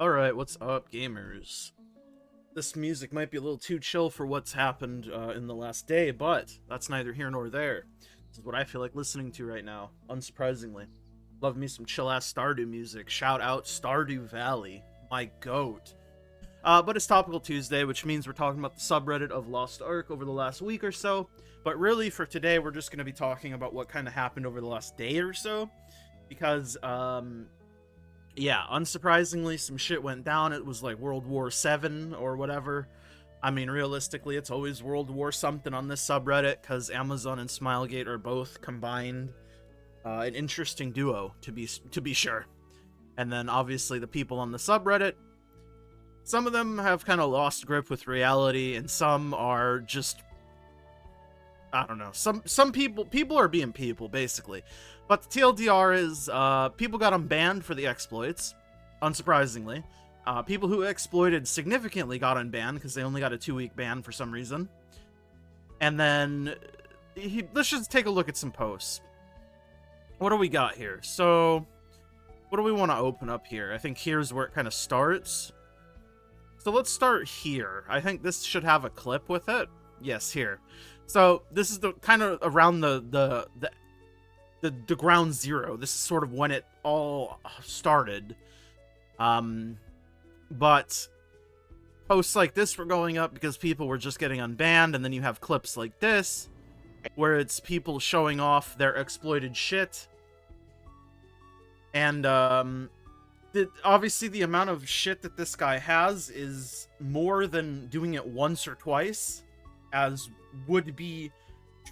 Alright, what's up, gamers? This music might be a little too chill for what's happened in the last day, but that's neither here nor there. This is what I feel like listening to right now, unsurprisingly. Love me some chill-ass Stardew music. Shout out Stardew Valley, my goat. But it's Topical Tuesday, which means we're talking about the subreddit of Lost Ark over the last week or so. But really, for today, we're just going to be talking about what kind of happened over the last day or so. Because, yeah, unsurprisingly, some shit went down. It was like World War VII or whatever. I mean, realistically, it's always World War something on this subreddit, because Amazon and Smilegate are both combined. An interesting duo, to be sure. And then, obviously, the people on the subreddit, some of them have kind of lost grip with reality, and some are just, I don't know, some people are being people, basically. But the TLDR is, people got unbanned for the exploits, unsurprisingly. People who exploited significantly got unbanned, because they only got a 2-week ban for some reason. And then, let's just take a look at some posts. What do we got here? So, what do we want to open up here? I think here's where it kind of starts. So let's start here. I think this should have a clip with it. Yes, here. So, this is the kind of around the ground zero. This is sort of when it all started. But posts like this were going up because people were just getting unbanned, and then you have clips like this where it's people showing off their exploited shit. And obviously the amount of shit that this guy has is more than doing it once or twice, as would be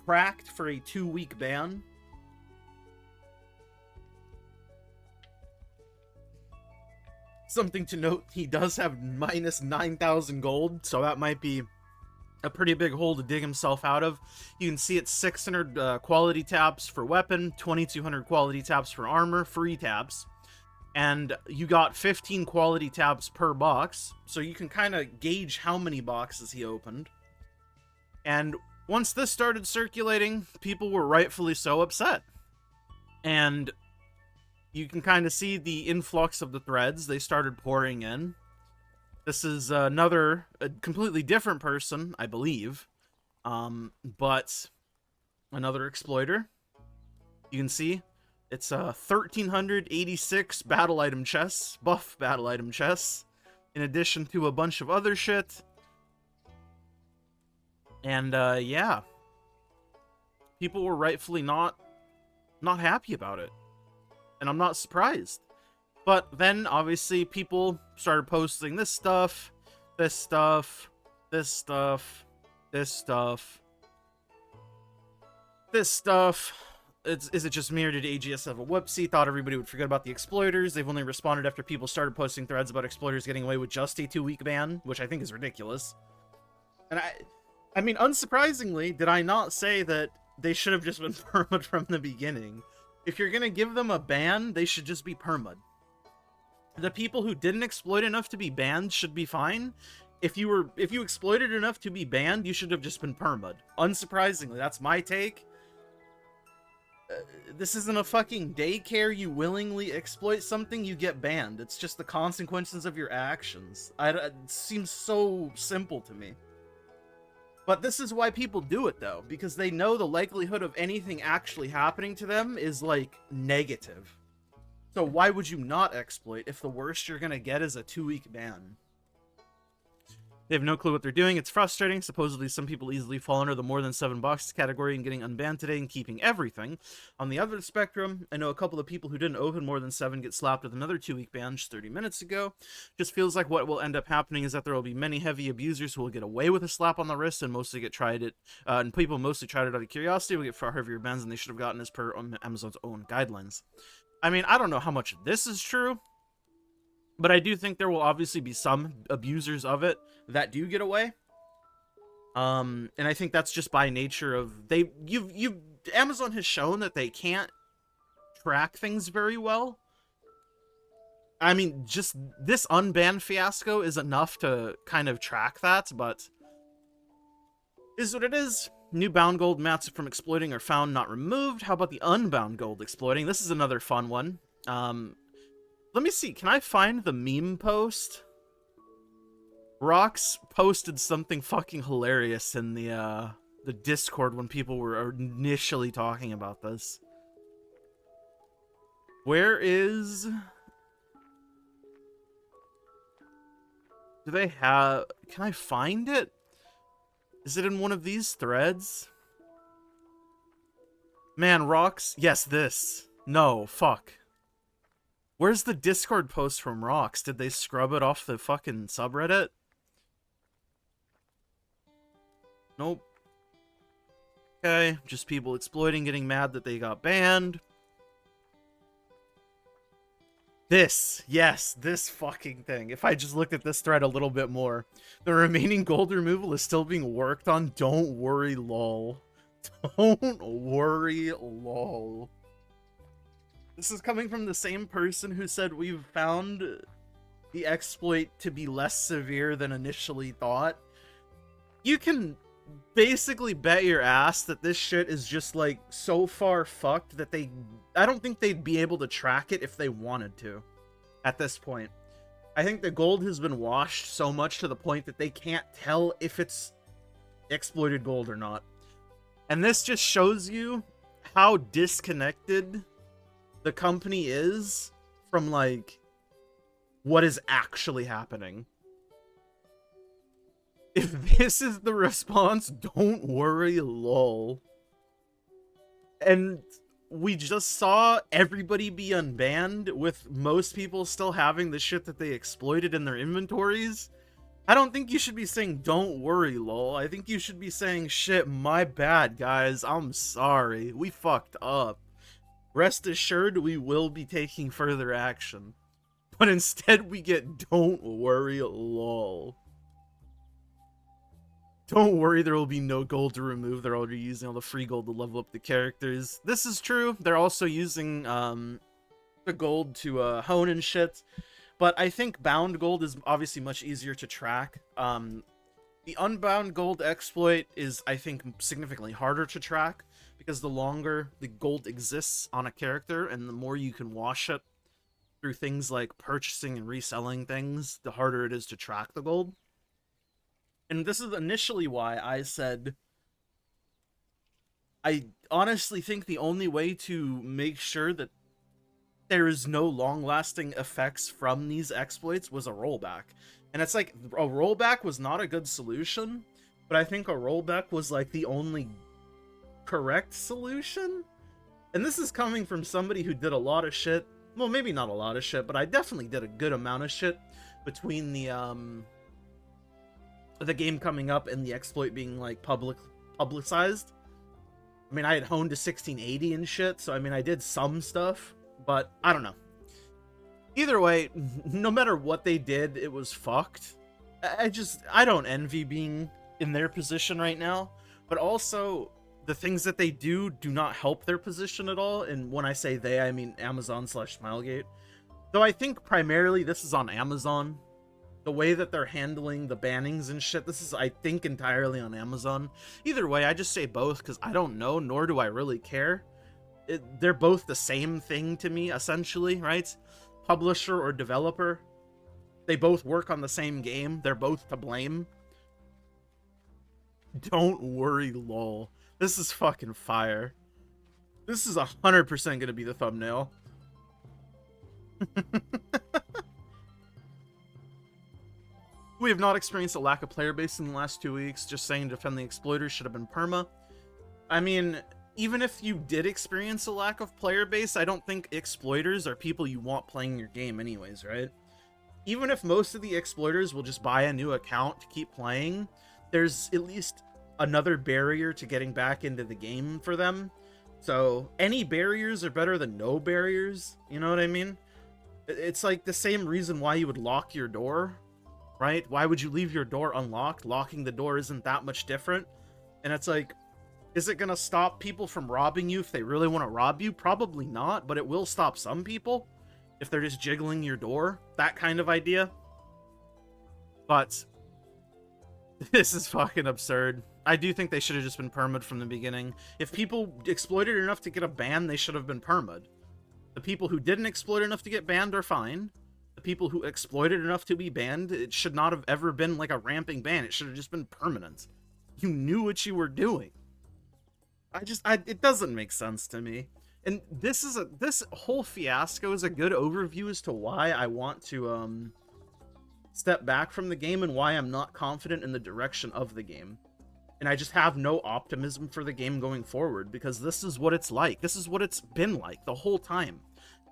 tracked for a 2-week ban. Something to note, he does have minus 9,000 gold, so that might be a pretty big hole to dig himself out of. You can see it's 600 quality taps for weapon, 2,200 quality taps for armor, free taps, and you got 15 quality taps per box, so you can kind of gauge how many boxes he opened. And once this started circulating, people were rightfully so upset. And you can kind of see the influx of the threads. They started pouring in. This is a completely different person, I believe. But another exploiter. You can see it's 1,386 battle item chests, buff battle item chests, in addition to a bunch of other shit. And yeah, people were rightfully not happy about it. And I'm not surprised. But then, obviously, people started posting this stuff, this stuff, this stuff, this stuff, this stuff. Is it just me, or did AGS have a whoopsie? Thought everybody would forget about the exploiters. They've only responded after people started posting threads about exploiters getting away with just a 2-week ban, which I think is ridiculous. And I mean, unsurprisingly, did I not say that they should have just been perma'd from the beginning? If you're gonna give them a ban, they should just be perma'd. The people who didn't exploit enough to be banned should be fine. If you exploited enough to be banned, you should have just been perma'd. Unsurprisingly, that's my take. This isn't a fucking daycare. You willingly exploit something, you get banned. It's just the consequences of your actions. It seems so simple to me. But this is why people do it, though, because they know the likelihood of anything actually happening to them is, like, negative. So why would you not exploit if the worst you're gonna get is a 2-week ban? They have no clue what they're doing. It's frustrating. Supposedly, some people easily fall under the more than 7 boxes category and getting unbanned today and keeping everything. On the other spectrum, I know a couple of people who didn't open more than 7 get slapped with another 2-week ban just 30 minutes ago. Just feels like what will end up happening is that there will be many heavy abusers who will get away with a slap on the wrist and mostly get tried it. And people mostly tried it out of curiosity will get far heavier bans than they should have gotten as per Amazon's own guidelines. I mean, I don't know how much of this is true, but I do think there will obviously be some abusers of it that do get away. And I think that's just by nature of Amazon has shown that they can't track things very well. I mean, just this unbanned fiasco is enough to kind of track that, but is what it is. New bound gold mats from exploiting are found, not removed. How about the unbound gold exploiting? This is another fun one. Let me see. Can I find the meme post? Rox posted something fucking hilarious in the Discord when people were initially talking about this. Where is... Do they have... Can I find it? Is it in one of these threads? Man, Rox... Yes, this. No, fuck. Where's the Discord post from Rox? Did they scrub it off the fucking subreddit? Nope. Okay, just people exploiting, getting mad that they got banned. This, yes, this fucking thing. If I just looked at this thread a little bit more. The remaining gold removal is still being worked on. Don't worry, lol. Don't worry, lol. This is coming from the same person who said we've found the exploit to be less severe than initially thought. You can basically bet your ass that this shit is just like so far fucked that I don't think they'd be able to track it if they wanted to at this point. I think the gold has been washed so much to the point that they can't tell if it's exploited gold or not. And this just shows you how disconnected the company is from like what is actually happening. If this is the response, don't worry, lol. And we just saw everybody be unbanned, with most people still having the shit that they exploited in their inventories. I don't think you should be saying, don't worry, lol. I think you should be saying, shit, my bad, guys. I'm sorry. We fucked up. Rest assured, we will be taking further action. But instead, we get, don't worry, lol. Don't worry, there will be no gold to remove. They're already using all the free gold to level up the characters. This is true. They're also using the gold to hone and shit. But I think bound gold is obviously much easier to track. The unbound gold exploit is, I think, significantly harder to track, because the longer the gold exists on a character and the more you can wash it through things like purchasing and reselling things, the harder it is to track the gold. And this is initially why I said I honestly think the only way to make sure that there is no long-lasting effects from these exploits was a rollback. And it's like, a rollback was not a good solution, but I think a rollback was like the only correct solution. And this is coming from somebody who did a lot of shit. Well, maybe not a lot of shit, but I definitely did a good amount of shit between the game coming up and the exploit being like publicized. I mean, I had honed to 1680 and shit, so I mean, I did some stuff, but I don't know. Either way, no matter what they did, it was fucked. I don't envy being in their position right now, but also the things that they do not help their position at all. And when I say they, I mean Amazon/Smilegate. Though I think primarily this is on Amazon. The way that they're handling the bannings and shit, this is, I think, entirely on Amazon. Either way, I just say both because I don't know, nor do I really care. They're both the same thing to me, essentially, right? Publisher or developer. They both work on the same game. They're both to blame. Don't worry, lol. This is fucking fire. This is 100% gonna be the thumbnail. We have not experienced a lack of player base in the last 2 weeks. Just saying, defend the exploiters should have been perma. I mean, even if you did experience a lack of player base, I don't think exploiters are people you want playing your game anyways, right? Even if most of the exploiters will just buy a new account to keep playing, there's at least another barrier to getting back into the game for them. So any barriers are better than no barriers, you know what I mean? It's like the same reason why you would lock your door, right? Why would you leave your door unlocked? Locking the door isn't that much different. And it's like, is it gonna stop people from robbing you if they really want to rob you? Probably not, but it will stop some people if they're just jiggling your door. That kind of idea. But this is fucking absurd. I do think they should have just been perma'd from the beginning. If people exploited enough to get a ban, they should have been perma'd. The people who didn't exploit enough to get banned are fine. The people who exploited enough to be banned, it should not have ever been like a ramping ban. It should have just been permanent. You knew what you were doing. It doesn't make sense to me. And this whole fiasco is a good overview as to why I want to step back from the game and why I'm not confident in the direction of the game. And I just have no optimism for the game going forward, because this is what it's like. This is what it's been like the whole time.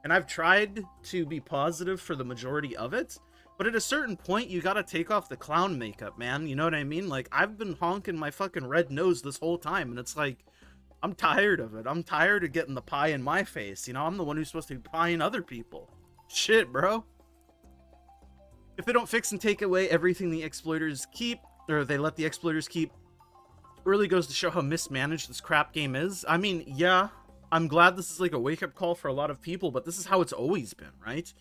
And I've tried to be positive for the majority of it, but at a certain point, you gotta take off the clown makeup, man. You know what I mean? Like, I've been honking my fucking red nose this whole time, and it's like, I'm tired of it. I'm tired of getting the pie in my face. You know, I'm the one who's supposed to be pieing other people. Shit, bro. If they don't fix and take away everything the exploiters keep, or they let the exploiters keep, really goes to show how mismanaged this crap game is. I mean, yeah, I'm glad this is like a wake-up call for a lot of people, but this is how it's always been, right?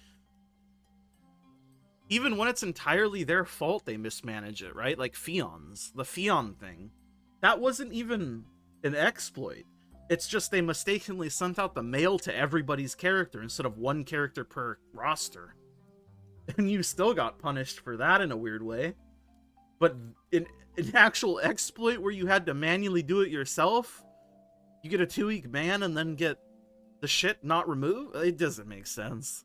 Even when it's entirely their fault, they mismanage it, right? Like Fions, the Fion thing. That wasn't even an exploit. It's just they mistakenly sent out the mail to everybody's character instead of one character per roster. And you still got punished for that in a weird way. But in an actual exploit where you had to manually do it yourself, you get a 2-week ban and then get the shit not removed? It doesn't make sense.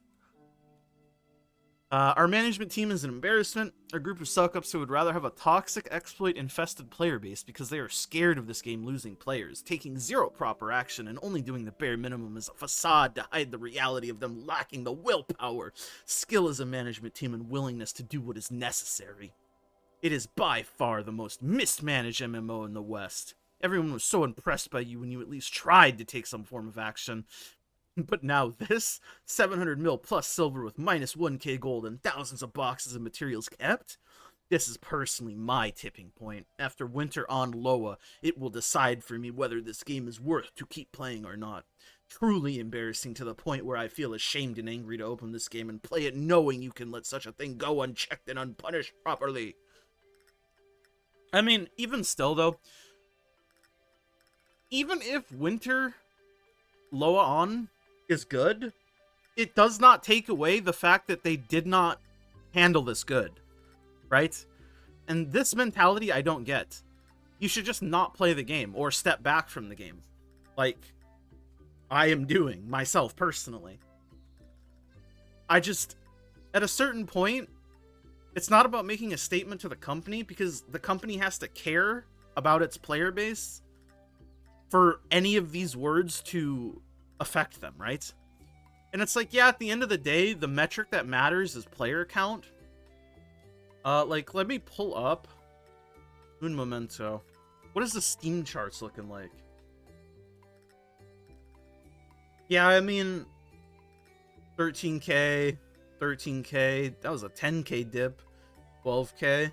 Our management team is an embarrassment. A group of suck-ups who would rather have a toxic exploit-infested player base because they are scared of this game losing players, taking zero proper action and only doing the bare minimum as a facade to hide the reality of them lacking the willpower, skill as a management team, and willingness to do what is necessary. It is by far the most mismanaged MMO in the West. Everyone was so impressed by you when you at least tried to take some form of action. But now this, 700 mil plus silver with minus 1k gold and thousands of boxes of materials kept? This is personally my tipping point. After winter on Loa, it will decide for me whether this game is worth to keep playing or not. Truly embarrassing to the point where I feel ashamed and angry to open this game and play it knowing you can let such a thing go unchecked and unpunished properly. I mean, even still though, even if winter Loa on is good, it does not take away the fact that they did not handle this good, right? And this mentality I don't get. You should just not play the game or step back from the game, like I am doing myself personally. At a certain point, it's not about making a statement to the company, because the company has to care about its player base for any of these words to affect them, right? And it's like, yeah, at the end of the day, the metric that matters is player count. Like, let me pull up Un Momento. What is the Steam charts looking like? Yeah, I mean, 13k, 13k, that was a 10k dip, 12k.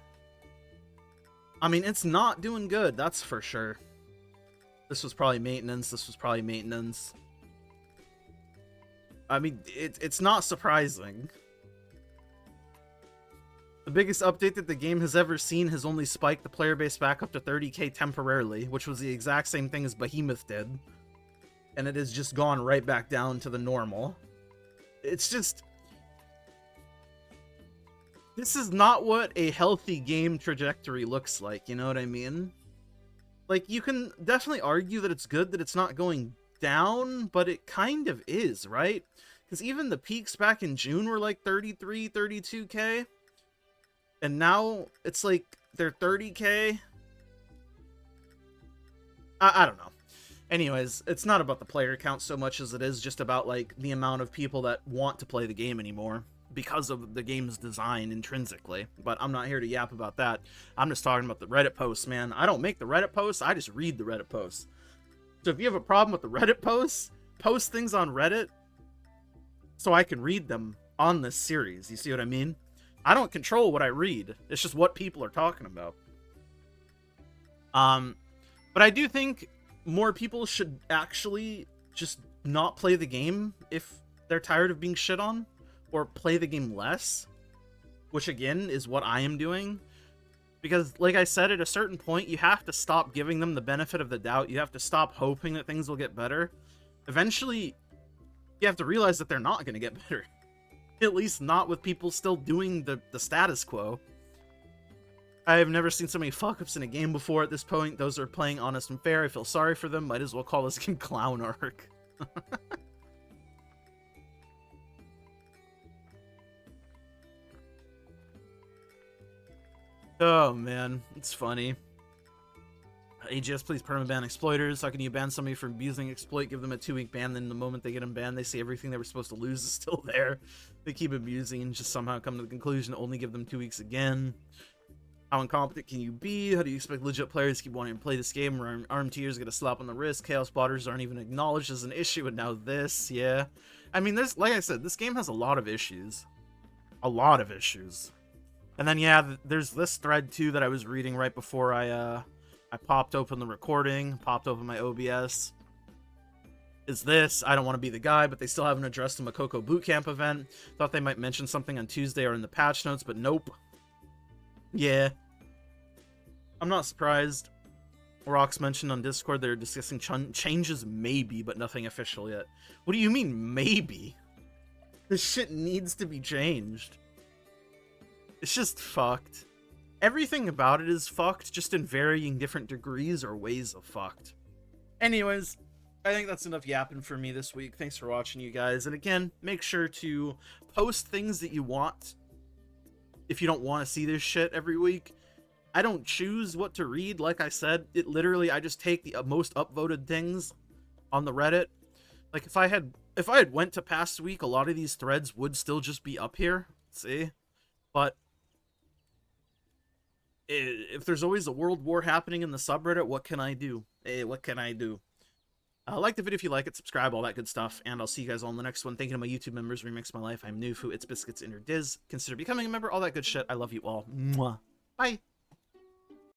I mean, it's not doing good, that's for sure. This was probably maintenance, I mean, it's not surprising. The biggest update that the game has ever seen has only spiked the player base back up to 30k temporarily, which was the exact same thing as Behemoth did. And it has just gone right back down to the normal. It's just... this is not what a healthy game trajectory looks like, you know what I mean? Like, you can definitely argue that it's good that it's not going down, but it kind of is, right? Because even the peaks back in June were like 33, 32k. And now it's like they're 30k. I don't know. Anyways, it's not about the player count so much as it is just about like the amount of people that want to play the game anymore because of the game's design intrinsically. But I'm not here to yap about that. I'm just talking about the Reddit posts, man. I don't make the Reddit posts, I just read the Reddit posts. So if you have a problem with the Reddit posts, post things on Reddit so I can read them on this series. You see what I mean? I don't control what I read. It's just what people are talking about. But I do think more people should actually just not play the game if they're tired of being shit on, or play the game less, which again is what I am doing. Because, like I said, at a certain point, you have to stop giving them the benefit of the doubt. You have to stop hoping that things will get better. Eventually, you have to realize that they're not going to get better. At least not with people still doing the status quo. I have never seen so many fuck-ups in a game before at this point. Those are playing honest and fair. I feel sorry for them. Might as well call this game Clown Arc. Oh, man. It's funny. AGS, please permaban exploiters. How can you ban somebody for abusing exploit? Give them a 2-week ban, then the moment they get them banned, they see everything they were supposed to lose is still there. They keep abusing and just somehow come to the conclusion to only give them 2 weeks again. How incompetent can you be? How do you expect legit players to keep wanting to play this game where armed tiers get a slap on the wrist? Chaos spotters aren't even acknowledged as an issue, and now this, yeah. I mean, there's, like I said, this game has a lot of issues. A lot of issues. And then, yeah, there's this thread, too, that I was reading right before I popped open the recording, popped open my OBS. Is this, I don't want to be the guy, but they still haven't addressed the Makoko Bootcamp event. Thought they might mention something on Tuesday or in the patch notes, but nope. Yeah. I'm not surprised. Rox mentioned on Discord they're discussing changes maybe, but nothing official yet. What do you mean maybe? This shit needs to be changed. It's just fucked. Everything about it is fucked, just in varying different degrees or ways of fucked. Anyways, I think that's enough yapping for me this week. Thanks for watching, you guys. And again, make sure to post things that you want if you don't want to see this shit every week. I don't choose what to read, like I said. It literally, I just take the most upvoted things on the Reddit. Like, if I had went to past week, a lot of these threads would still just be up here. See? But if there's always a world war happening in the subreddit, what can I do? Hey, what can I do? Like the video if you like it, subscribe, all that good stuff, and I'll see you guys all in the next one. Thank you to my YouTube members, Remix My Life, I'm Nufu, It's Biscuits, Inner Diz. Consider becoming a member, all that good shit. I love you all. Mwah. Bye.